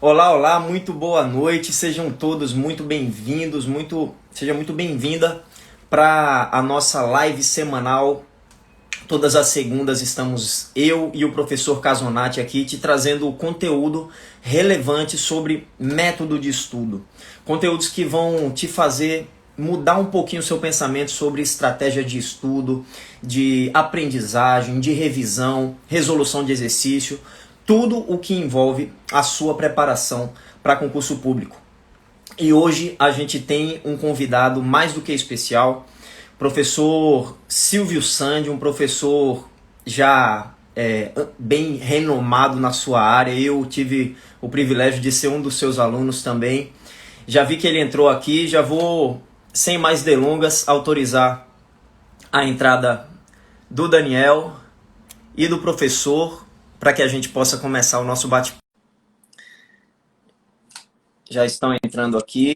Olá, olá, muito boa noite, sejam todos muito bem-vindos, seja muito bem-vinda para a nossa live semanal. Todas as segundas estamos eu e o professor Casonati aqui te trazendo conteúdo relevante sobre método de estudo. Conteúdos que vão te fazer mudar um pouquinho o seu pensamento sobre estratégia de estudo, de aprendizagem, de revisão, resolução de exercício, tudo o que envolve a sua preparação para concurso público. E hoje a gente tem um convidado mais do que especial, professor Silvio Sandi, um professor já bem renomado na sua área. Eu tive o privilégio de ser um dos seus alunos também. Já vi que ele entrou aqui, já vou, sem mais delongas, autorizar a entrada do Daniel e do professor para que a gente possa começar o nosso bate-papo. Já estão entrando aqui.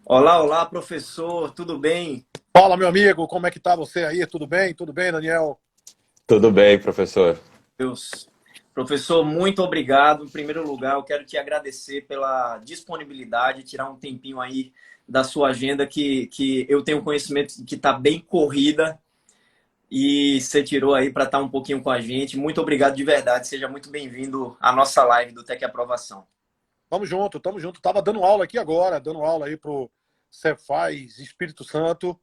Olá, olá, professor, tudo bem? Fala, meu amigo, como é que tá você aí? Tudo bem? Tudo bem, Daniel? Tudo bem, professor. Deus. Professor, muito obrigado. Em primeiro lugar, eu quero te agradecer pela disponibilidade, tirar um tempinho aí da sua agenda, que eu tenho conhecimento de que está bem corrida e você tirou aí para estar um pouquinho com a gente. Muito obrigado de verdade. Seja muito bem-vindo à nossa live do Tec Aprovação. Tamo junto, tamo junto. Tava dando aula aqui agora, dando aula aí pro Cefaz Espírito Santo,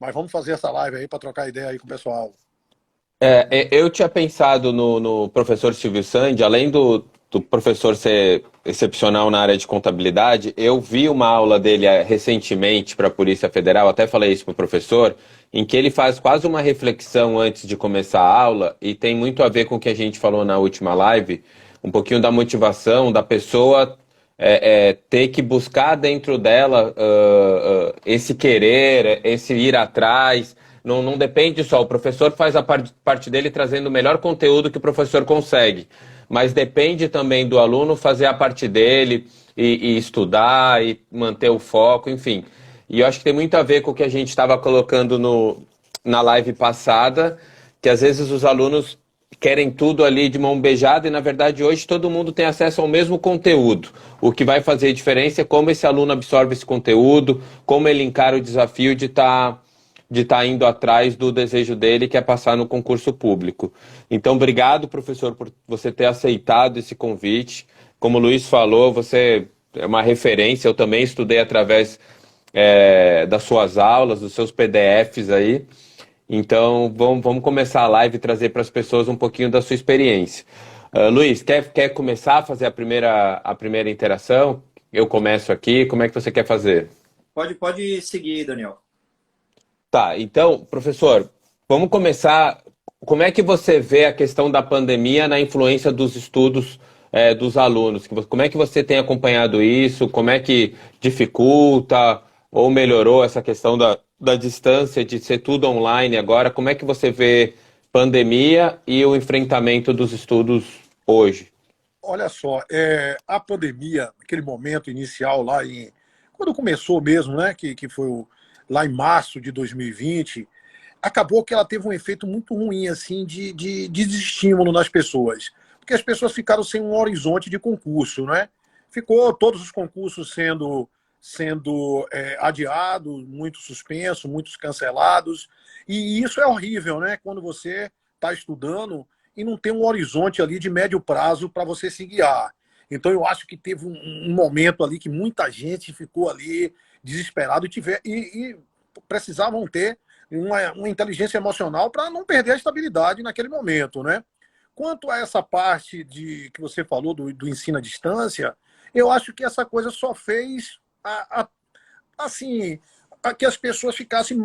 mas vamos fazer essa live aí para trocar ideia aí com o pessoal. Eu tinha pensado no professor Silvio Sandi, além do professor ser excepcional na área de contabilidade, eu vi uma aula dele recentemente para a Polícia Federal, até falei isso para o professor, em que ele faz quase uma reflexão antes de começar a aula, e tem muito a ver com o que a gente falou na última live, um pouquinho da motivação da pessoa ter que buscar dentro dela esse querer, esse ir atrás. Não depende só, o professor faz a parte dele trazendo o melhor conteúdo que o professor consegue, mas depende também do aluno fazer a parte dele e estudar e manter o foco, enfim. E eu acho que tem muito a ver com o que a gente estava colocando na live passada, que às vezes os alunos querem tudo ali de mão beijada e, na verdade, hoje todo mundo tem acesso ao mesmo conteúdo. O que vai fazer diferença é como esse aluno absorve esse conteúdo, como ele encara o desafio de tá indo atrás do desejo dele, que é passar no concurso público. Então, obrigado, professor, por você ter aceitado esse convite. Como o Luiz falou, você é uma referência, eu também estudei através das suas aulas, dos seus PDFs aí. Então, vamos começar a live e trazer para as pessoas um pouquinho da sua experiência. Luiz, quer começar a fazer a primeira interação? Eu começo aqui, como é que você quer fazer? Pode seguir, Daniel. Tá, então, professor, vamos começar. Como é que você vê a questão da pandemia na influência dos estudos dos alunos? Como é que você tem acompanhado isso? Como é que dificulta ou melhorou essa questão da distância, de ser tudo online agora? Como é que você vê pandemia e o enfrentamento dos estudos hoje? Olha só, a pandemia, aquele momento inicial lá quando começou mesmo, né, que foi lá em março de 2020, acabou que ela teve um efeito muito ruim, assim, de desestímulo nas pessoas. Porque as pessoas ficaram sem um horizonte de concurso, né? Ficou todos os concursos sendo adiados, muitos suspensos, muitos cancelados. E isso é horrível, né? Quando você está estudando e não tem um horizonte ali de médio prazo para você se guiar. Então eu acho que teve um momento ali que muita gente ficou ali desesperado e precisavam ter uma inteligência emocional para não perder a estabilidade naquele momento, né? Quanto a essa parte que você falou do ensino à distância, eu acho que essa coisa só fez assim que as pessoas ficassem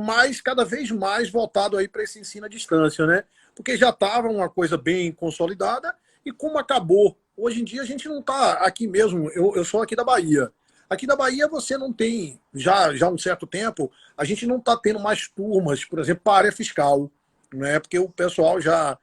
cada vez mais voltado aí para esse ensino à distância, né? Porque já estava uma coisa bem consolidada e como acabou. Hoje em dia a gente não está aqui mesmo, eu sou aqui da Bahia. Aqui da Bahia você não tem, já há um certo tempo, a gente não está tendo mais turmas, por exemplo, para a área fiscal, né? Porque o pessoal já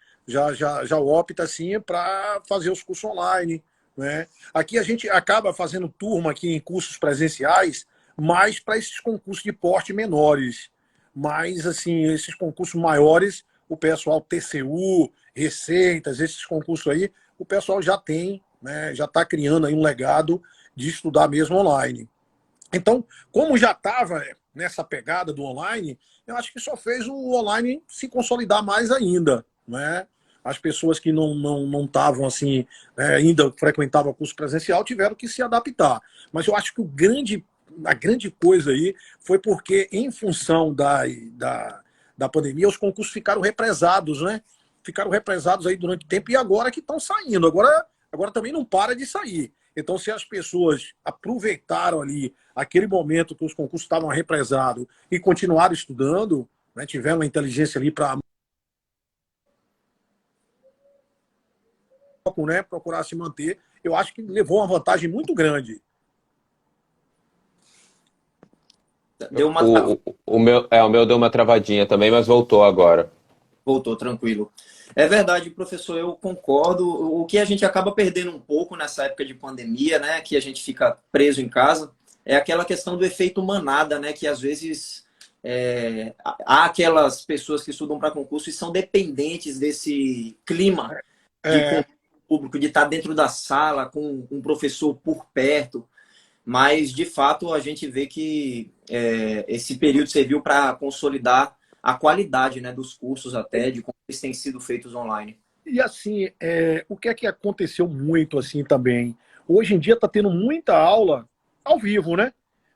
opta assim para fazer os cursos online, né? Aqui a gente acaba fazendo turma aqui em cursos presenciais, mais para esses concursos de porte menores. Mas, assim, esses concursos maiores, o pessoal TCU, Receitas, esses concursos aí, o pessoal já tem né, já está criando aí um legado de estudar mesmo online. Então, como já estava nessa pegada do online, eu acho que só fez o online se consolidar mais ainda, né? As pessoas que não estavam assim, ainda frequentavam o curso presencial, tiveram que se adaptar. Mas eu acho que a grande coisa aí foi porque, em função da pandemia, os concursos ficaram represados, né? Ficaram represados aí durante o tempo e agora que estão saindo. Agora também não para de sair. Então, se as pessoas aproveitaram ali aquele momento que os concursos estavam represados e continuaram estudando, né, tiveram uma inteligência ali para, né, procurar se manter, eu acho que levou uma vantagem muito grande. Deu uma O meu deu uma travadinha também, mas voltou agora. Voltou, tranquilo. É verdade, professor, eu concordo. O que a gente acaba perdendo um pouco nessa época de pandemia, né, que a gente fica preso em casa, é aquela questão do efeito manada, né, que às vezes há aquelas pessoas que estudam para concurso e são dependentes desse clima de contato público, de estar dentro da sala com um professor por perto. Mas, de fato, a gente vê que esse período serviu para consolidar a qualidade, né, dos cursos até, de como eles têm sido feitos online. E assim, o que é que aconteceu muito assim também? Hoje em dia está tendo muita aula ao vivo, né?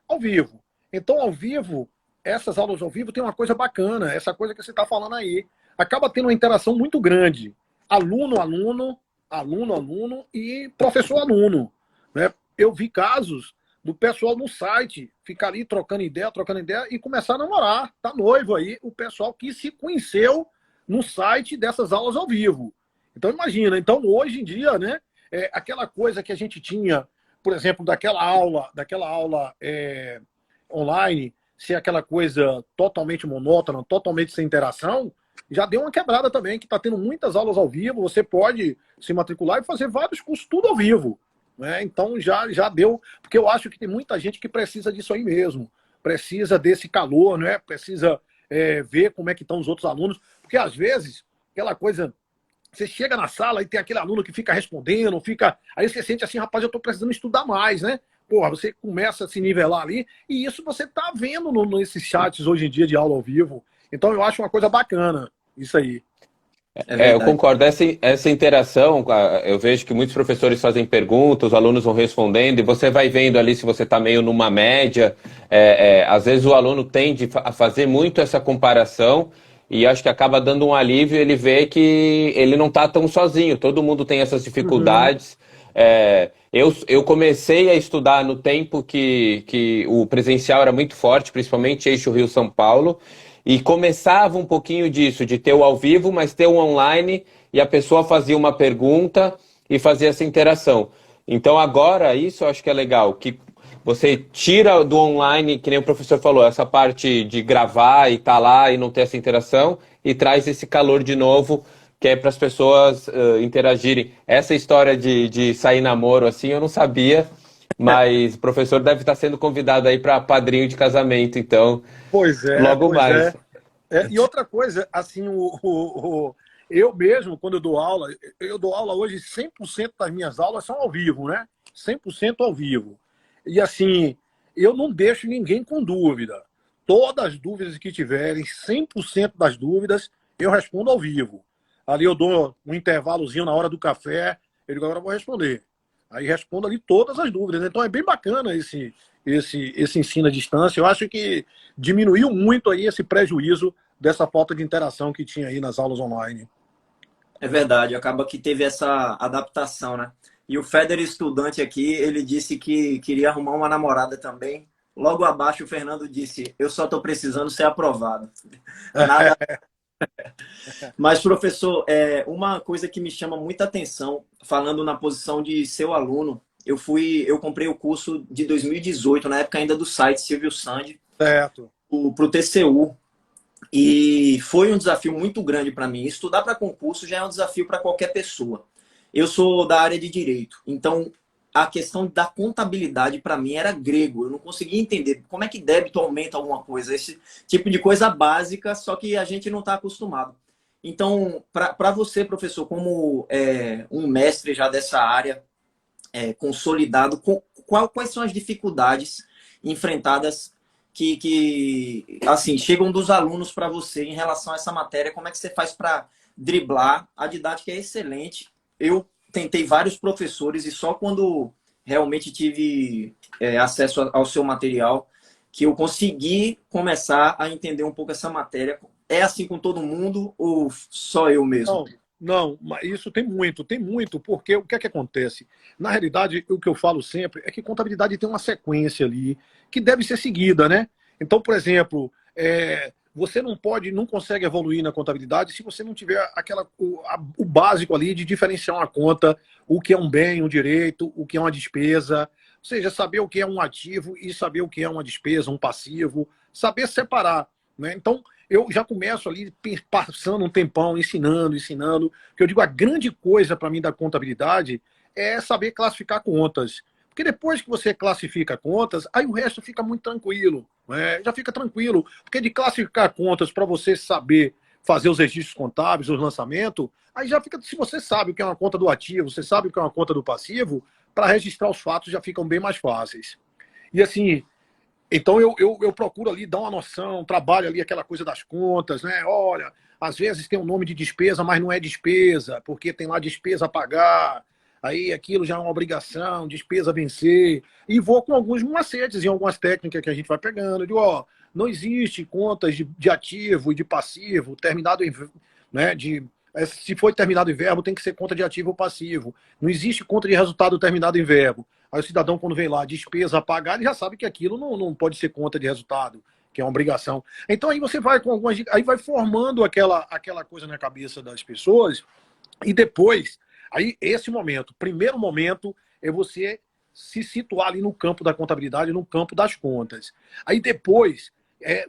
Ao vivo. Então, ao vivo, essas aulas ao vivo tem uma coisa bacana, essa coisa que você está falando aí. Acaba tendo uma interação muito grande. Aluno-aluno, aluno-aluno e professor-aluno, né? Eu vi casos do pessoal no site ficar ali trocando ideia e começar a namorar. Tá noivo aí, o pessoal que se conheceu no site dessas aulas ao vivo. Então imagina, então hoje em dia, né, aquela coisa que a gente tinha, por exemplo, daquela aula online, ser aquela coisa totalmente monótona, totalmente sem interação, já deu uma quebrada também, que está tendo muitas aulas ao vivo, você pode se matricular e fazer vários cursos tudo ao vivo. Né? Então já deu, porque eu acho que tem muita gente que precisa disso aí mesmo, precisa desse calor, né? Precisa ver como é que estão os outros alunos, porque às vezes aquela coisa, você chega na sala e tem aquele aluno que fica respondendo, aí você sente assim, rapaz, eu estou precisando estudar mais, né? Porra, você começa a se nivelar ali, e isso você está vendo nesses chats hoje em dia de aula ao vivo. Então eu acho uma coisa bacana isso aí. Eu concordo. Essa interação, eu vejo que muitos professores fazem perguntas, os alunos vão respondendo, e você vai vendo ali se você está meio numa média. Às vezes o aluno tende a fazer muito essa comparação, e acho que acaba dando um alívio, ele vê que ele não está tão sozinho, todo mundo tem essas dificuldades. Eu comecei a estudar no tempo que o presencial era muito forte, principalmente eixo Rio-São Paulo, e começava um pouquinho disso, de ter o ao vivo, mas ter o online, e a pessoa fazia uma pergunta e fazia essa interação. Então agora, isso eu acho que é legal, que você tira do online, que nem o professor falou, essa parte de gravar e estar lá e não ter essa interação, e traz esse calor de novo, que é para as pessoas interagirem. Essa história de sair namoro assim, eu não sabia, mas o professor deve estar sendo convidado aí para padrinho de casamento, então, logo mais. E outra coisa, assim, eu mesmo, quando eu dou aula hoje, 100% das minhas aulas são ao vivo, né? 100% ao vivo. E assim, eu não deixo ninguém com dúvida. Todas as dúvidas que tiverem, 100% das dúvidas, eu respondo ao vivo. Ali eu dou um intervalozinho na hora do café, eu digo, agora eu vou responder. Aí respondo ali todas as dúvidas. Então é bem bacana esse ensino à distância. Eu acho que diminuiu muito aí esse prejuízo dessa falta de interação que tinha aí nas aulas online. É verdade, acaba que teve essa adaptação, né? E o Feder, estudante aqui, ele disse que queria arrumar uma namorada também. Logo abaixo, o Fernando disse, eu só estou precisando ser aprovado. Nada... Mas, professor, uma coisa que me chama muita atenção, falando na posição de seu aluno, eu comprei o curso de 2018, na época ainda do site Silvio Sandy, para o TCU. E foi um desafio muito grande para mim. Estudar para concurso já é um desafio para qualquer pessoa. Eu sou da área de direito, então a questão da contabilidade para mim era grego. Eu não conseguia entender como é que débito aumenta alguma coisa. Esse tipo de coisa básica, só que a gente não está acostumado. Então, para você, professor, como um mestre já dessa área, consolidado, quais são as dificuldades enfrentadas que assim, chegam dos alunos para você em relação a essa matéria? Como é que você faz para driblar? A didática é excelente. Eu tentei vários professores e só quando realmente tive acesso ao seu material que eu consegui começar a entender um pouco essa matéria. É assim com todo mundo ou só eu mesmo? Não, não, mas isso tem muito, porque o que é que acontece? Na realidade, o que eu falo sempre é que contabilidade tem uma sequência ali que deve ser seguida, né? Então, por exemplo, você não consegue evoluir na contabilidade se você não tiver o básico ali de diferenciar uma conta, o que é um bem, um direito, o que é uma despesa, ou seja, saber o que é um ativo e saber o que é uma despesa, um passivo, saber separar, né? Então, eu já começo ali passando um tempão, ensinando, que eu digo, a grande coisa para mim da contabilidade é saber classificar contas. Porque depois que você classifica contas, aí o resto fica muito tranquilo, né? Já fica tranquilo. Porque de classificar contas para você saber fazer os registros contábeis, os lançamentos, aí já fica, se você sabe o que é uma conta do ativo, você sabe o que é uma conta do passivo, para registrar os fatos já ficam bem mais fáceis. E assim, então eu procuro ali dar uma noção, trabalho ali aquela coisa das contas, né? Olha, às vezes tem um nome de despesa, mas não é despesa, porque tem lá despesa a pagar, aí aquilo já é uma obrigação, despesa a vencer. E vou com alguns macetes e algumas técnicas que a gente vai pegando. Eu digo, ó, não existe contas de ativo e de passivo, terminado em, né, se foi terminado em verbo, tem que ser conta de ativo ou passivo. Não existe conta de resultado terminado em verbo. Aí o cidadão, quando vem lá, despesa a pagar, ele já sabe que aquilo não pode ser conta de resultado, que é uma obrigação. Então aí você vai com algumas dicas, aí vai formando aquela coisa na cabeça das pessoas, e depois, aí esse momento, primeiro momento, é você se situar ali no campo da contabilidade, no campo das contas. Aí depois,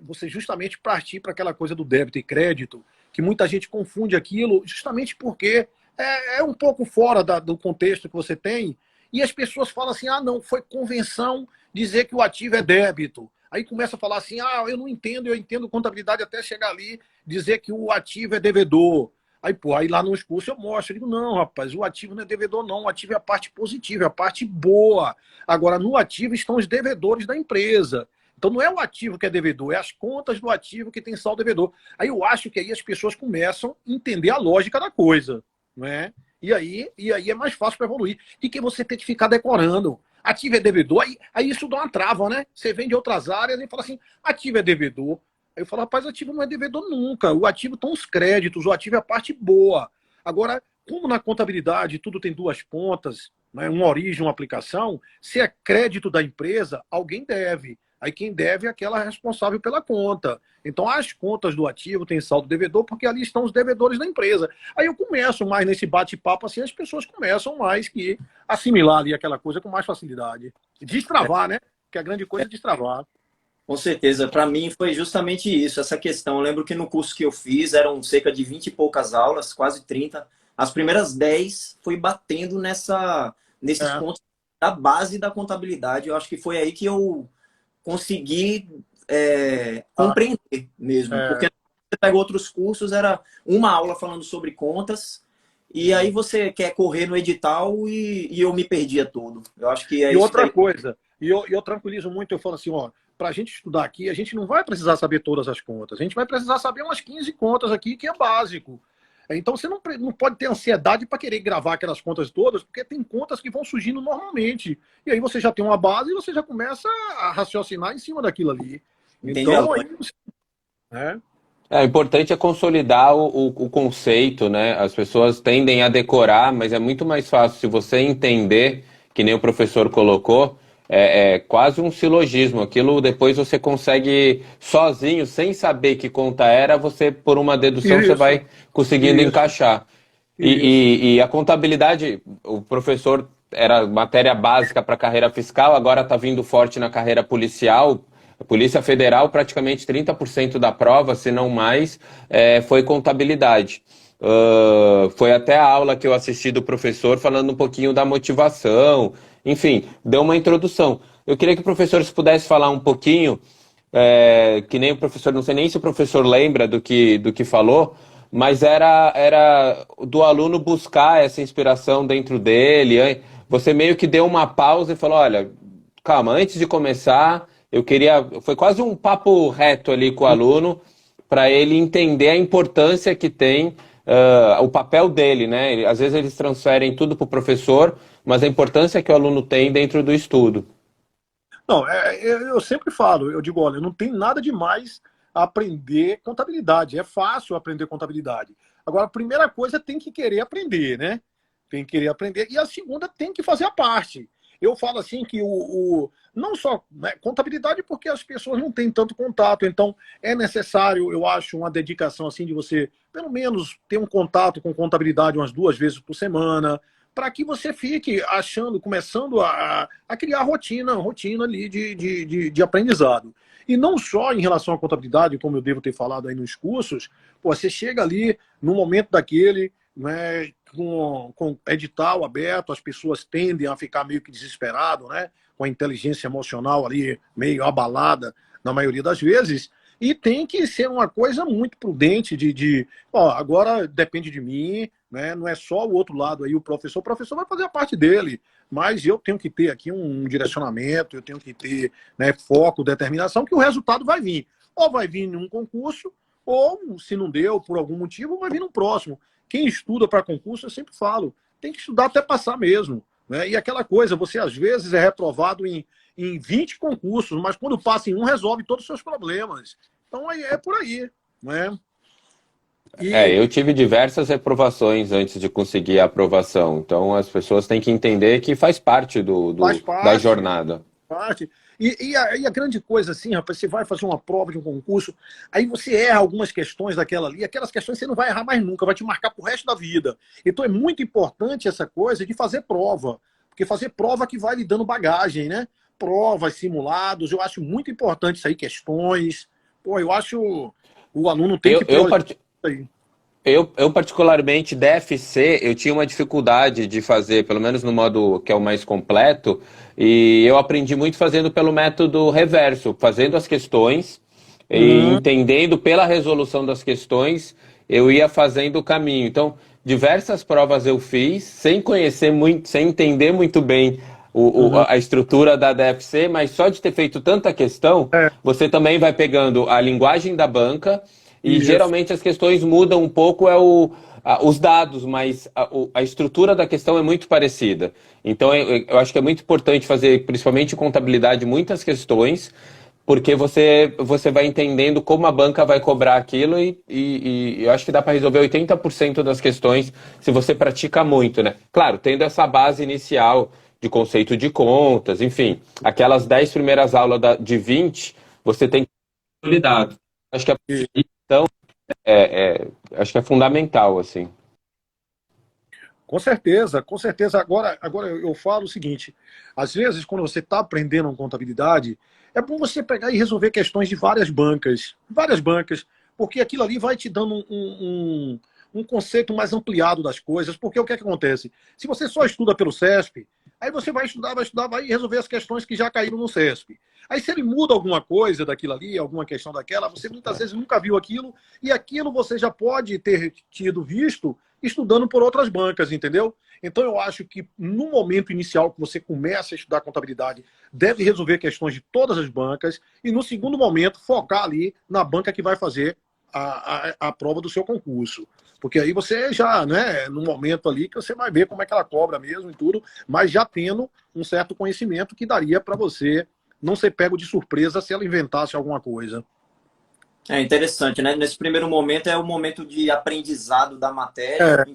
você justamente partir para aquela coisa do débito e crédito, que muita gente confunde aquilo, justamente porque é um pouco fora do contexto que você tem. E as pessoas falam assim, não, foi convenção dizer que o ativo é débito. Aí começa a falar assim, eu não entendo, eu entendo contabilidade até chegar ali, dizer que o ativo é devedor. Aí lá no curso eu mostro, eu digo, não, rapaz, o ativo não é devedor não, o ativo é a parte positiva, é a parte boa. Agora, no ativo estão os devedores da empresa. Então não é o ativo que é devedor, é as contas do ativo que tem saldo devedor. Aí eu acho que aí as pessoas começam a entender a lógica da coisa, né? E aí é mais fácil para evoluir. De que você ter que ficar decorando. Ativo é devedor, aí isso dá uma trava, né? Você vem de outras áreas e fala assim, ativo é devedor. Aí eu falo, rapaz, ativo não é devedor nunca. O ativo estão os créditos, o ativo é a parte boa. Agora, como na contabilidade tudo tem duas pontas, né? Uma origem, uma aplicação, se é crédito da empresa, alguém deve. Aí quem deve é aquela responsável pela conta. Então as contas do ativo têm saldo devedor porque ali estão os devedores da empresa. Aí eu começo mais nesse bate-papo assim, as pessoas começam mais que assimilar ali aquela coisa com mais facilidade. Destravar, né? Que a grande coisa é destravar. Com certeza, para mim foi justamente isso, essa questão. Eu lembro que no curso que eu fiz eram cerca de 20 e poucas aulas, quase 30. As primeiras 10 foi batendo nesses pontos da base da contabilidade. Eu acho que foi aí que eu consegui compreender mesmo. Porque você pega outros cursos, era uma aula falando sobre contas, e aí você quer correr no edital e eu me perdia todo. Eu acho que é E isso. outra coisa, eu tranquilizo muito, eu falo assim, ó, para a gente estudar aqui, a gente não vai precisar saber todas as contas, a gente vai precisar saber umas 15 contas aqui, que é básico. Então você não pode ter ansiedade para querer gravar aquelas contas todas, porque tem contas que vão surgindo normalmente. E aí você já tem uma base e você já começa a raciocinar em cima daquilo ali. Então, aí você... O importante é consolidar o conceito, né? As pessoas tendem a decorar, mas é muito mais fácil se você entender, que nem o professor colocou, é quase um silogismo. Aquilo depois você consegue sozinho, sem saber que conta era, você, por uma dedução, você vai conseguindo encaixar. E a contabilidade, o professor era matéria básica para a carreira fiscal, agora está vindo forte na carreira policial. A Polícia Federal, praticamente 30% da prova, se não mais, foi contabilidade. Foi até a aula que eu assisti do professor falando um pouquinho da motivação, enfim, deu uma introdução. Eu queria que o professor se pudesse falar um pouquinho, que nem o professor, não sei nem se o professor lembra do que falou, mas era do aluno buscar essa inspiração dentro dele. você meio que deu uma pausa e falou, olha, calma, antes de começar, eu queria... Foi quase um papo reto ali com o aluno, para ele entender a importância que tem o papel dele, né? Às vezes eles transferem tudo para o professor, mas a importância que o aluno tem dentro do estudo. Não, eu sempre falo, eu digo, olha, não tem nada demais aprender contabilidade. É fácil aprender contabilidade. Agora, a primeira coisa tem que querer aprender, né? Tem que querer aprender. E a segunda tem que fazer a parte. Eu falo assim que não só, né, contabilidade, porque as pessoas não têm tanto contato. Então, é necessário, eu acho, uma dedicação assim de você, pelo menos, ter um contato com contabilidade umas 2 vezes por semana, para que você fique achando, começando a criar rotina ali de aprendizado. E não só em relação à contabilidade, como eu devo ter falado aí nos cursos, pô, você chega ali no momento daquele, né, com edital aberto, as pessoas tendem a ficar meio que desesperado, né, com a inteligência emocional ali meio abalada na maioria das vezes, e tem que ser uma coisa muito prudente ó, agora depende de mim, né, não é só o outro lado aí, o professor vai fazer a parte dele, mas eu tenho que ter aqui um direcionamento, eu tenho que ter, né, foco, determinação, que o resultado vai vir. Ou vai vir em um concurso, ou, se não deu por algum motivo, vai vir no próximo. Quem estuda para concurso, eu sempre falo, tem que estudar até passar mesmo. Né? E aquela coisa, você às vezes é reprovado em 20 concursos, mas quando passa em um, resolve todos os seus problemas. Então é por aí. Né? Eu tive diversas reprovações antes de conseguir a aprovação. Então as pessoas têm que entender que faz parte da jornada. Parte. E a grande coisa assim, rapaz, você vai fazer uma prova de um concurso, aí você erra algumas questões daquela ali, aquelas questões você não vai errar mais nunca, vai te marcar pro resto da vida. Então é muito importante essa coisa de fazer prova, porque fazer prova que vai lhe dando bagagem, né? Provas, simulados, eu acho muito importante isso aí, questões. Pô, eu acho o aluno tem que priorizar isso aí. Eu, particularmente, DFC, eu tinha uma dificuldade de fazer, pelo menos no modo que é o mais completo, e eu aprendi muito fazendo pelo método reverso, fazendo as questões e entendendo pela resolução das questões, eu ia fazendo o caminho. Então, diversas provas eu fiz, sem conhecer muito, sem entender muito bem a estrutura da DFC, mas só de ter feito tanta questão, você também vai pegando a linguagem da banca. E geralmente as questões mudam um pouco os dados, mas a estrutura da questão é muito parecida. Então eu acho que é muito importante fazer, principalmente em contabilidade, muitas questões, porque você vai entendendo como a banca vai cobrar aquilo e eu acho que dá para resolver 80% das questões se você pratica muito, né? Claro, tendo essa base inicial de conceito de contas, enfim, aquelas 10 primeiras aulas de 20, você tem que ter consolidado. Acho que então, acho que é fundamental, assim. Com certeza, com certeza. Agora eu falo o seguinte, às vezes quando você está aprendendo contabilidade, é bom você pegar e resolver questões de várias bancas, porque aquilo ali vai te dando um conceito mais ampliado das coisas, porque o que é que acontece? Se você só estuda pelo CESP, aí você vai estudar, vai resolver as questões que já caíram no CESP. Aí se ele muda alguma coisa daquilo ali, alguma questão daquela, você muitas vezes nunca viu aquilo, e aquilo você já pode ter tido visto estudando por outras bancas, entendeu? Então eu acho que no momento inicial que você começa a estudar contabilidade, deve resolver questões de todas as bancas, e no segundo momento focar ali na banca que vai fazer a prova do seu concurso. Porque aí você já, né, no momento ali que você vai ver como é que ela cobra mesmo e tudo, mas já tendo um certo conhecimento que daria para você não ser pego de surpresa se ela inventasse alguma coisa. É interessante, né? Nesse primeiro momento é o momento de aprendizado da matéria,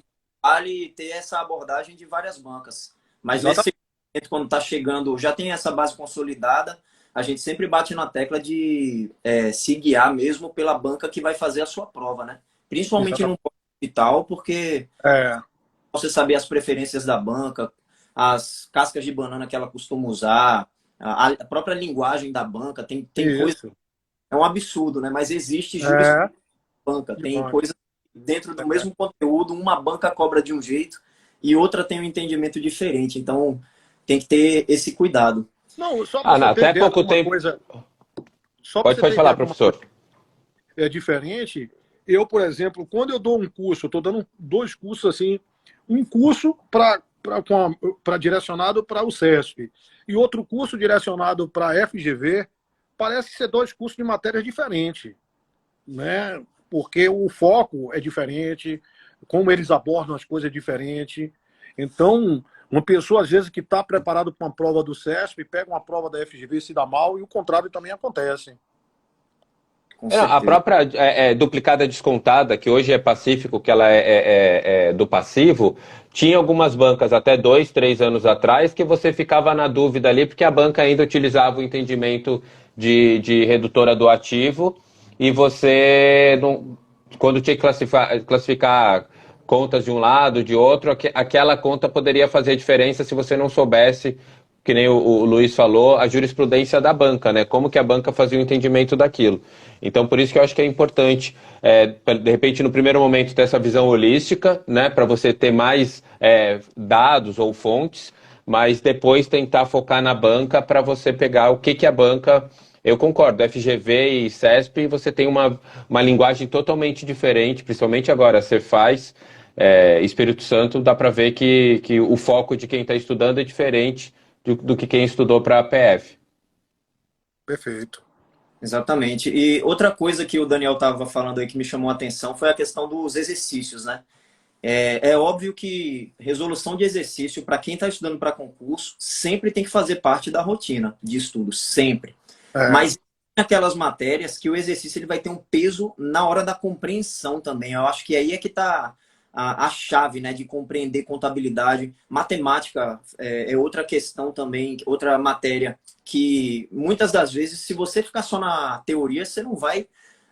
vale ter essa abordagem de várias bancas. Mas nesse momento, quando está chegando, já tem essa base consolidada, a gente sempre bate na tecla de se guiar mesmo pela banca que vai fazer a sua prova, né? Principalmente no hospital, porque você saber as preferências da banca, as cascas de banana que ela costuma usar, a própria linguagem da banca, tem coisa... É um absurdo, né? Mas existe jurisprudência banca. Tem coisa dentro do mesmo conteúdo, uma banca cobra de um jeito e outra tem um entendimento diferente. Então, tem que ter esse cuidado. Não, só para até pouco tempo... Coisa... Pode falar, professor. É diferente. Eu, por exemplo, quando eu dou um curso, eu estou dando 2 cursos assim, um curso para direcionado para o CESP e outro curso direcionado para a FGV, parece ser dois cursos de matérias diferentes, né? Porque o foco é diferente, como eles abordam as coisas é diferente. Então, uma pessoa, às vezes, que está preparado para uma prova do CESP, pega uma prova da FGV e se dá mal, e o contrário também acontece. Com A certeza. própria duplicada descontada, que hoje é Pacífico, que ela é do passivo, tinha algumas bancas até 2, 3 anos atrás que você ficava na dúvida ali, porque a banca ainda utilizava o entendimento de redutora do ativo e você, não, quando tinha que classificar contas de um lado, de outro, aquela conta poderia fazer diferença se você não soubesse, que nem o Luiz falou, a jurisprudência da banca, né? Como que a banca fazia o entendimento daquilo. Então, por isso que eu acho que é importante, de repente, no primeiro momento, ter essa visão holística, né? Para você ter mais dados ou fontes, mas depois tentar focar na banca para você pegar o que a banca... Eu concordo, FGV e CESP, você tem uma linguagem totalmente diferente, principalmente agora, você faz... Espírito Santo, dá para ver que o foco de quem está estudando é diferente do que quem estudou para a PF. Perfeito. Exatamente. E outra coisa que o Daniel estava falando aí que me chamou a atenção foi a questão dos exercícios, né? É óbvio que resolução de exercício, para quem está estudando para concurso, sempre tem que fazer parte da rotina de estudo, sempre. Mas tem aquelas matérias que o exercício ele vai ter um peso na hora da compreensão também. Eu acho que aí é que está a chave, né, de compreender contabilidade. Matemática é outra questão também, outra matéria que muitas das vezes, se você ficar só na teoria, você não vai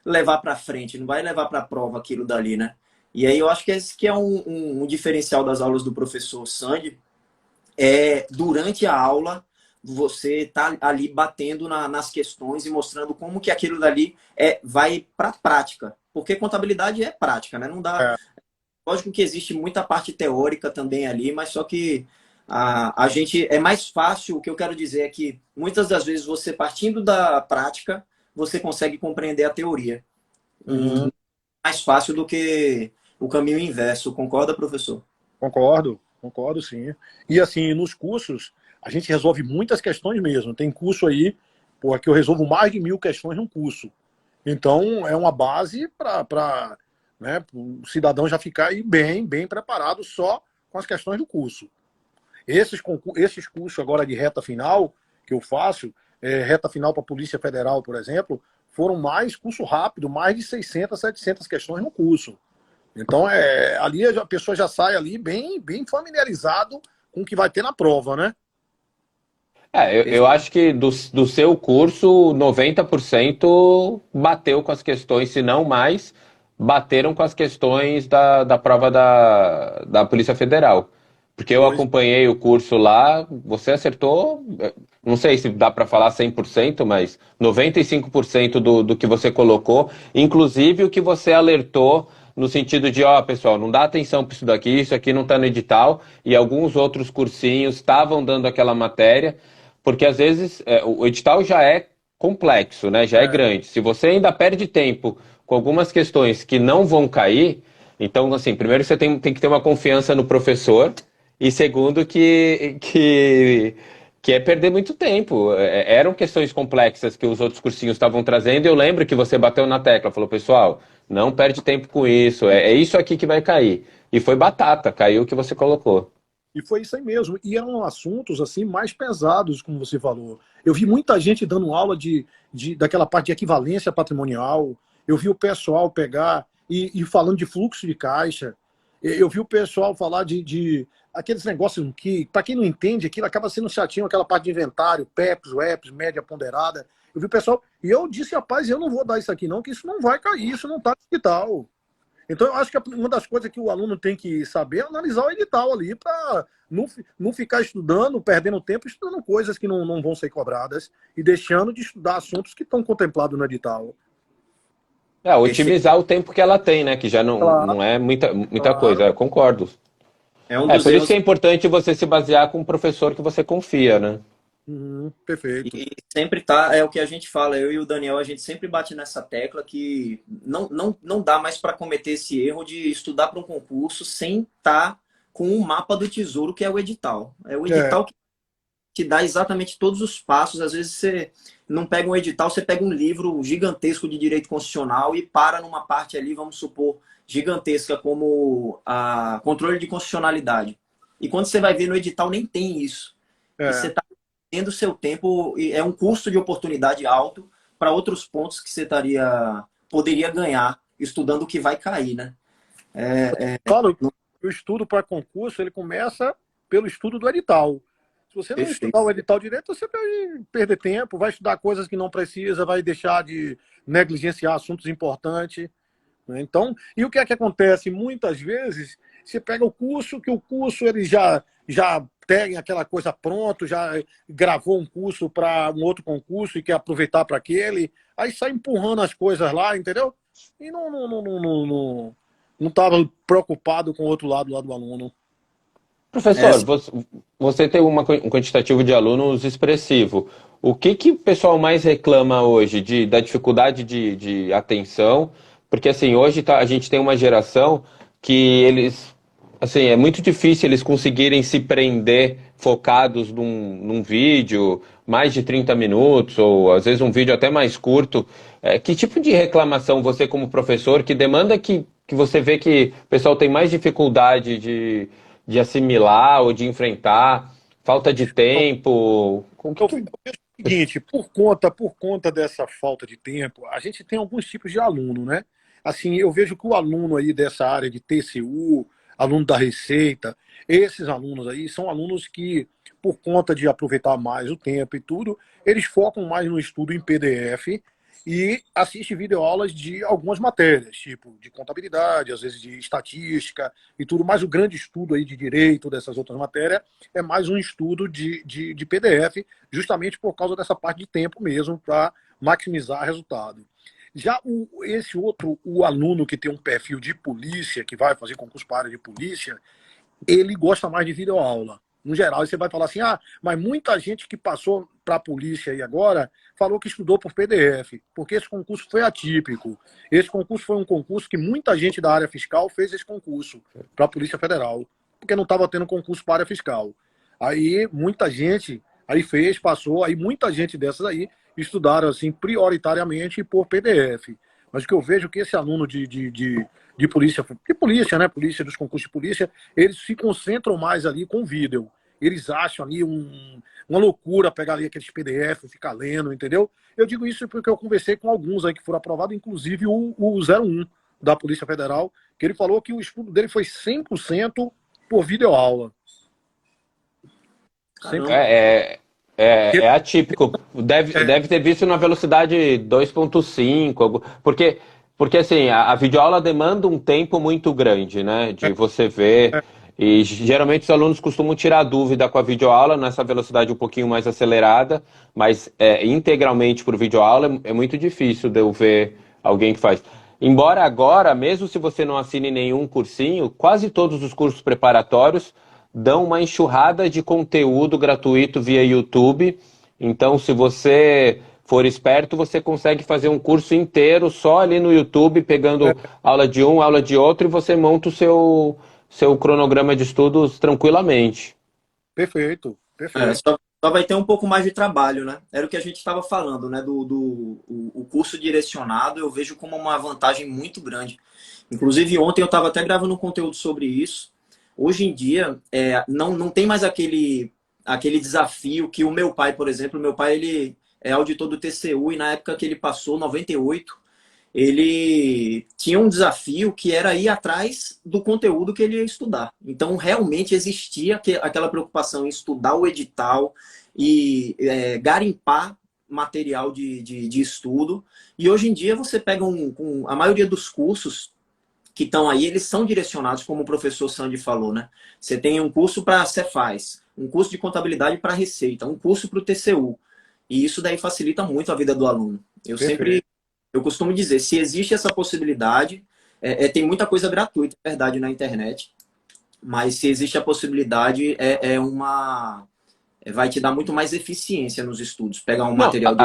levar para frente, não vai levar para a prova aquilo dali, né? E aí eu acho que esse que é um diferencial das aulas do professor Sandy, durante a aula você tá ali batendo nas questões e mostrando como que aquilo dali vai para a prática, porque contabilidade é prática, né? Não dá. Lógico que existe muita parte teórica também ali, mas só que a gente é mais fácil. O que eu quero dizer é que muitas das vezes você partindo da prática, você consegue compreender a teoria. Mais fácil do que o caminho inverso. Concorda, professor? Concordo sim. E assim, nos cursos, a gente resolve muitas questões mesmo. Tem curso aí, que eu resolvo mais de 1000 questões num curso. Então, é uma base para né, o cidadão já ficar aí bem preparado só com as questões do curso. Esses cursos agora de reta final que eu faço, reta final para a Polícia Federal, por exemplo, foram mais curso rápido, mais de 600, 700 questões no curso. Então, ali a pessoa já sai ali bem familiarizado com o que vai ter na prova, né? Eu acho que do seu curso, 90% bateu com as questões, se não mais, bateram com as questões da prova da Polícia Federal. Porque eu acompanhei o curso lá, você acertou, não sei se dá para falar 100%, mas 95% do que você colocou, inclusive o que você alertou no sentido de, pessoal, não dá atenção para isso aqui não está no edital, e alguns outros cursinhos estavam dando aquela matéria, porque às vezes o edital já é complexo, né? Já é grande. Se você ainda perde tempo com algumas questões que não vão cair, então, assim, primeiro você tem que ter uma confiança no professor, e segundo que é perder muito tempo. Eram questões complexas que os outros cursinhos estavam trazendo, e eu lembro que você bateu na tecla, falou, pessoal, não perde tempo com isso, é isso aqui que vai cair. E foi batata, caiu o que você colocou. E foi isso aí mesmo. E eram assuntos assim mais pesados, como você falou. Eu vi muita gente dando aula daquela parte de equivalência patrimonial. Eu vi o pessoal pegar e falando de fluxo de caixa. Eu vi o pessoal falar de aqueles negócios que, para quem não entende, aquilo acaba sendo chatinho, aquela parte de inventário, PEPs, WEPs, média ponderada. Eu vi o pessoal, e eu disse, rapaz, eu não vou dar isso aqui não, que isso não vai cair, isso não está no edital. Então, eu acho que uma das coisas que o aluno tem que saber é analisar o edital ali, para não ficar estudando, perdendo tempo, estudando coisas que não vão ser cobradas e deixando de estudar assuntos que estão contemplados no edital. Otimizar o tempo que ela tem, né? Que já não é muita coisa, eu concordo. Por isso que é importante você se basear com um professor que você confia, né? Perfeito. E sempre é o que a gente fala, eu e o Daniel, a gente sempre bate nessa tecla que não dá mais para cometer esse erro de estudar para um concurso sem estar com o mapa do tesouro, que é o edital. É o É, edital que te dá exatamente todos os passos. Às vezes você não pega um edital, você pega um livro gigantesco de direito constitucional e para numa parte ali, vamos supor, gigantesca como a controle de constitucionalidade. E quando você vai ver no edital, nem tem isso. E você é. está tendo seu tempo, e é um custo de oportunidade alto para outros pontos que você poderia ganhar estudando o que vai cair, né? Falo, o estudo para concurso, ele começa pelo estudo do edital. Se você não Perfeito. estudar o edital direito, você vai perder tempo, vai estudar coisas que não precisa, vai deixar de negligenciar assuntos importantes, né? Então, e o que é que acontece? Muitas vezes, você pega o curso, que o curso ele já tem aquela coisa pronto, já gravou um curso para um outro concurso e quer aproveitar para aquele, aí sai empurrando as coisas lá, entendeu? E não estava preocupado com o outro lado lá do aluno. Professor, você tem um quantitativo de alunos expressivo. O que o pessoal mais reclama hoje da dificuldade de atenção? Porque assim, hoje a gente tem uma geração que eles, assim, é muito difícil eles conseguirem se prender focados num vídeo mais de 30 minutos, ou às vezes um vídeo até mais curto. Que tipo de reclamação você, como professor, que demanda que você vê que o pessoal tem mais dificuldade de assimilar ou de enfrentar, falta de tempo. Eu vejo o seguinte, por conta dessa falta de tempo, a gente tem alguns tipos de aluno, né? Assim, eu vejo que o aluno aí dessa área de TCU, aluno da Receita, esses alunos aí são alunos que, por conta de aproveitar mais o tempo e tudo, eles focam mais no estudo em PDF e assistem videoaulas de algumas matérias, tipo de contabilidade, às vezes de estatística e tudo, mas o grande estudo aí de direito dessas outras matérias é mais um estudo de PDF, justamente por causa dessa parte de tempo mesmo, para maximizar resultado. Já esse outro, o aluno que tem um perfil de polícia, que vai fazer concurso para a área de polícia, ele gosta mais de videoaula. No geral, você vai falar assim, mas muita gente que passou para a polícia aí agora falou que estudou por PDF, porque esse concurso foi atípico. Esse concurso foi um concurso que muita gente da área fiscal fez esse concurso para a Polícia Federal, porque não estava tendo concurso para a área fiscal. Aí muita gente aí fez, passou, aí muita gente dessas aí estudaram assim prioritariamente por PDF. Mas o que eu vejo é que esse aluno de polícia, né? Polícia, dos concursos de polícia, eles se concentram mais ali com vídeo. Eles acham ali uma loucura pegar ali aqueles PDF, ficar lendo, entendeu? Eu digo isso porque eu conversei com alguns aí que foram aprovados, inclusive o 01 da Polícia Federal, que ele falou que o estudo dele foi 100% por videoaula. Caramba. É atípico. Deve ter visto na velocidade 2.5, porque assim, a videoaula demanda um tempo muito grande, né? De você ver. E geralmente os alunos costumam tirar dúvida com a videoaula nessa velocidade um pouquinho mais acelerada, mas integralmente por videoaula é muito difícil de eu ver alguém que faz. Embora agora, mesmo se você não assine nenhum cursinho, quase todos os cursos preparatórios dão uma enxurrada de conteúdo gratuito via YouTube. Então, se você for esperto, você consegue fazer um curso inteiro só ali no YouTube, pegando aula de um, aula de outro, e você monta o seu cronograma de estudos tranquilamente. Perfeito, perfeito. Só vai ter um pouco mais de trabalho, né? Era o que a gente estava falando, né? O curso direcionado eu vejo como uma vantagem muito grande. Inclusive, ontem eu estava até gravando um conteúdo sobre isso. Hoje em dia, não tem mais aquele desafio que o meu pai, por exemplo, meu pai ele é auditor do TCU e na época que ele passou, 98, ele tinha um desafio que era ir atrás do conteúdo que ele ia estudar. Então, realmente existia aquela preocupação em estudar o edital e garimpar material de estudo. E hoje em dia você pega a maioria dos cursos que estão aí, eles são direcionados, como o professor Sandy falou, né? Você tem um curso para a Cefaz, um curso de contabilidade para a Receita, um curso para o TCU. E isso daí facilita muito a vida do aluno. Eu costumo dizer, se existe essa possibilidade, tem muita coisa gratuita, é verdade, na internet, mas se existe a possibilidade, vai te dar muito mais eficiência nos estudos. Pegar um Não, material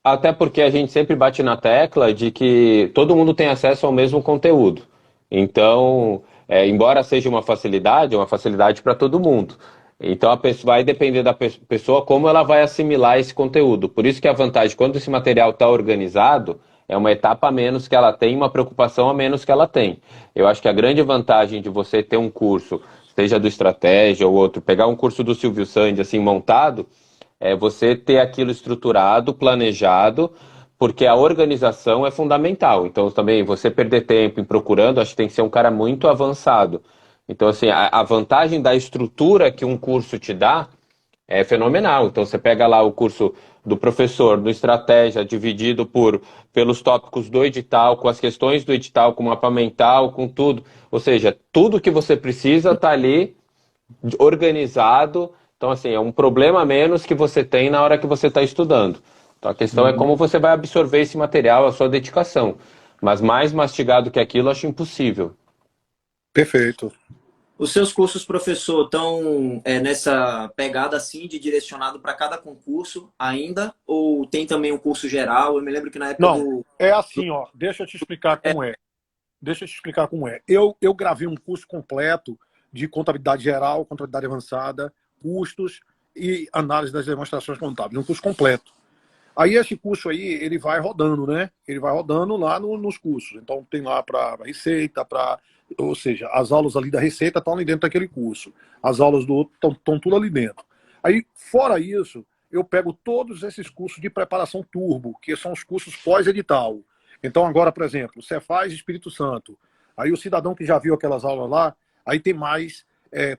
até porque a gente sempre bate na tecla de que todo mundo tem acesso ao mesmo conteúdo. Então, embora seja uma facilidade, é uma facilidade para todo mundo. Então, vai depender da pessoa como ela vai assimilar esse conteúdo. Por isso que a vantagem, quando esse material está organizado, é uma etapa a menos que ela tem, uma preocupação a menos que ela tem. Eu acho que a grande vantagem de você ter um curso, seja do Estratégia ou outro, pegar um curso do Silvio Sandy assim montado, é você ter aquilo estruturado, planejado, porque a organização é fundamental. Então, também, você perder tempo em procurando, acho que tem que ser um cara muito avançado. Então, assim, a vantagem da estrutura que um curso te dá é fenomenal. Então, você pega lá o curso do professor, do Estratégia, dividido pelos tópicos do edital, com as questões do edital, com o mapa mental, com tudo. Ou seja, tudo que você precisa está ali organizado. Então, assim, é um problema a menos que você tem na hora que você está estudando. Então, a questão é como você vai absorver esse material, a sua dedicação. Mas mais mastigado que aquilo, eu acho impossível. Perfeito. Os seus cursos, professor, estão nessa pegada assim de direcionado para cada concurso ainda? Ou tem também um curso geral? Eu me lembro que na época Não, é assim, ó. Deixa eu te explicar como é. Eu gravei um curso completo de contabilidade geral, contabilidade avançada, custos e análise das demonstrações contábeis. Um curso completo. Aí esse curso aí, ele vai rodando, né? Ele vai rodando lá nos cursos. Então tem lá para receita, ou seja, as aulas ali da receita estão ali dentro daquele curso. As aulas do outro estão tudo ali dentro. Aí, fora isso, eu pego todos esses cursos de preparação turbo, que são os cursos pós-edital. Então agora, por exemplo, Cefaz Espírito Santo. Aí o cidadão que já viu aquelas aulas lá, aí tem mais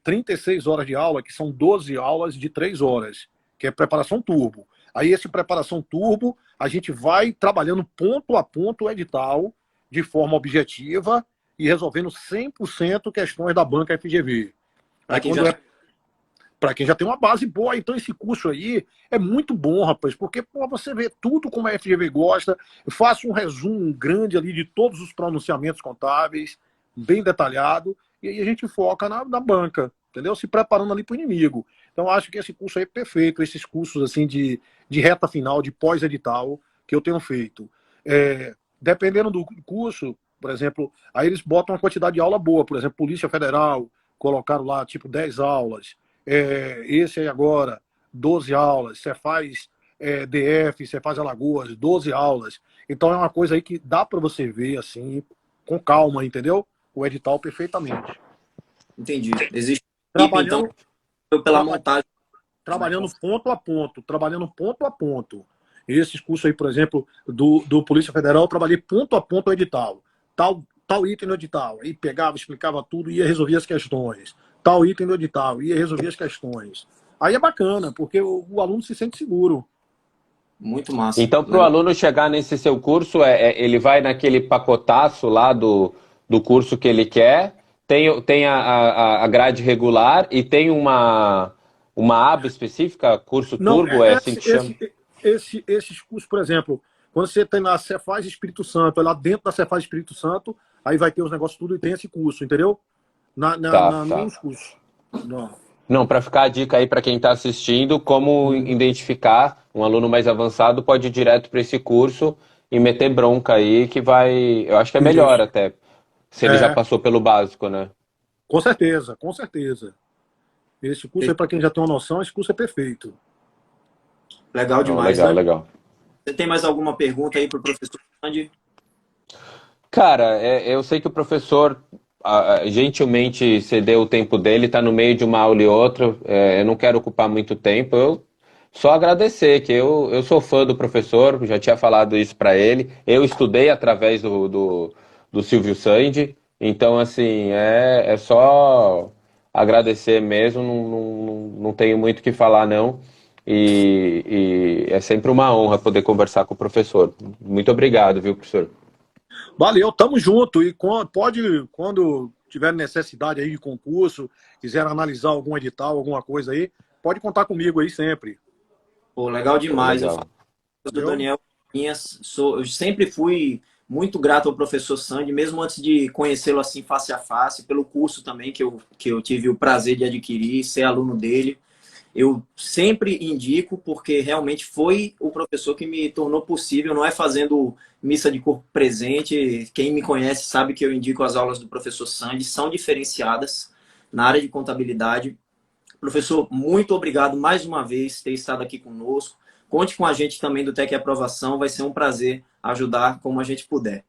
36 horas de aula, que são 12 aulas de 3 horas, que é preparação turbo. Aí esse preparação turbo, a gente vai trabalhando ponto a ponto o edital, de forma objetiva, e resolvendo 100% questões da banca FGV. Para quem já tem uma base boa, então esse curso aí é muito bom, rapaz, porque você vê tudo como a FGV gosta. Eu faço um resumo grande ali de todos os pronunciamentos contábeis, bem detalhado, e aí a gente foca na banca, entendeu? Se preparando ali para o inimigo. Então acho que esse curso aí é perfeito, esses cursos assim de reta final, de pós-edital, que eu tenho feito. Dependendo do curso, por exemplo, aí eles botam uma quantidade de aula boa, por exemplo, Polícia Federal, colocaram lá tipo 10 aulas, esse aí agora, 12 aulas, Cefaz DF, Cefaz Alagoas, 12 aulas. Então é uma coisa aí que dá para você ver assim, com calma, entendeu? O edital perfeitamente. Entendi. Existe Trabalhando, então, pela montagem. Trabalhando ponto a ponto. Esses cursos aí, por exemplo, do Polícia Federal, eu trabalhei ponto a ponto o edital. Tal item no edital. Aí pegava, explicava tudo, ia resolver as questões. Tal item no edital, ia resolver as questões. Aí é bacana, porque o aluno se sente seguro. Muito massa. Então, para o aluno chegar nesse seu curso, ele vai naquele pacotaço lá do curso que ele quer, tem a grade regular e tem uma aba específica, curso turbo, é assim que chama? Esses cursos, por exemplo, quando você tem na Cefaz Espírito Santo, é lá dentro da Cefaz Espírito Santo, aí vai ter os negócios tudo e tem esse curso, entendeu? Nos cursos. Não, para ficar a dica aí para quem está assistindo, como identificar um aluno mais avançado, pode ir direto para esse curso e meter bronca aí, que vai... Eu acho que é melhor até, se ele já passou pelo básico, né? Com certeza, com certeza. Esse curso aí, para quem já tem uma noção, esse curso é perfeito. Legal demais, né? Legal. Você tem mais alguma pergunta aí para o professor Sandy? Cara, eu sei que o professor gentilmente cedeu o tempo dele, está no meio de uma aula e outra, eu não quero ocupar muito tempo, eu só agradecer, que eu sou fã do professor, já tinha falado isso para ele, eu estudei através do Silvio Sandy, então assim, é só agradecer mesmo, não tenho muito o que falar não, e é sempre uma honra poder conversar com o professor. Muito obrigado, viu, professor? Valeu, tamo junto. E quando tiver necessidade aí de concurso, quiser analisar algum edital, alguma coisa aí, pode contar comigo aí sempre. Pô, legal demais. Legal. Eu sou do Daniel Pinhas, eu sempre fui muito grato ao professor Sandy, mesmo antes de conhecê-lo assim face a face, pelo curso também que eu tive o prazer de adquirir, ser aluno dele. eu sempre indico, porque realmente foi o professor que me tornou possível, não é fazendo missa de corpo presente. Quem me conhece sabe que eu indico as aulas do professor Sandy, são diferenciadas na área de contabilidade. Professor, muito obrigado mais uma vez por ter estado aqui conosco. Conte com a gente também do Tec Aprovação, vai ser um prazer ajudar como a gente puder.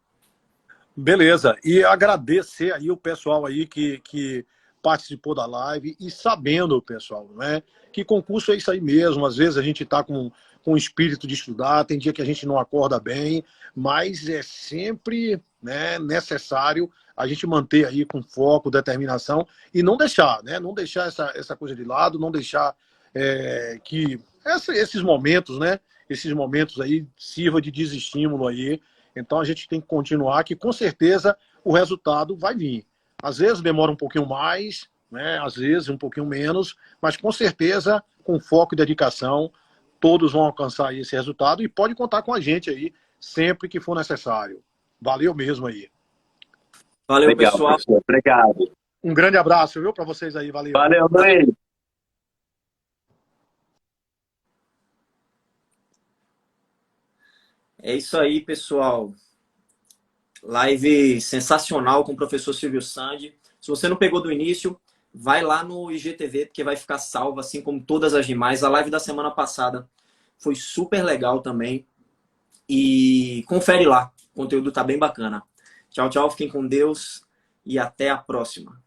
Beleza, e agradecer aí o pessoal aí que participou da live e sabendo, pessoal, né, que concurso é isso aí mesmo. Às vezes a gente está com o espírito de estudar, tem dia que a gente não acorda bem, mas é sempre, né, necessário a gente manter aí com foco, determinação e não deixar, né, não deixar essa coisa de lado, não deixar que esses momentos, né, esses momentos aí sirva de desestímulo aí. Então a gente tem que continuar, que com certeza o resultado vai vir. Às vezes demora um pouquinho mais, né? Às vezes um pouquinho menos, mas com certeza, com foco e dedicação, todos vão alcançar esse resultado e pode contar com a gente aí sempre que for necessário. Valeu mesmo aí. Valeu, Legal, pessoal. professor. Obrigado. Um grande abraço, viu, para vocês aí. Valeu. Valeu, Luiz. É isso aí, pessoal. Live sensacional com o professor Silvio Sandi. Se você não pegou do início, vai lá no IGTV, porque vai ficar salvo, assim como todas as demais. A live da semana passada foi super legal também. E confere lá, o conteúdo tá bem bacana. Tchau, tchau, fiquem com Deus e até a próxima.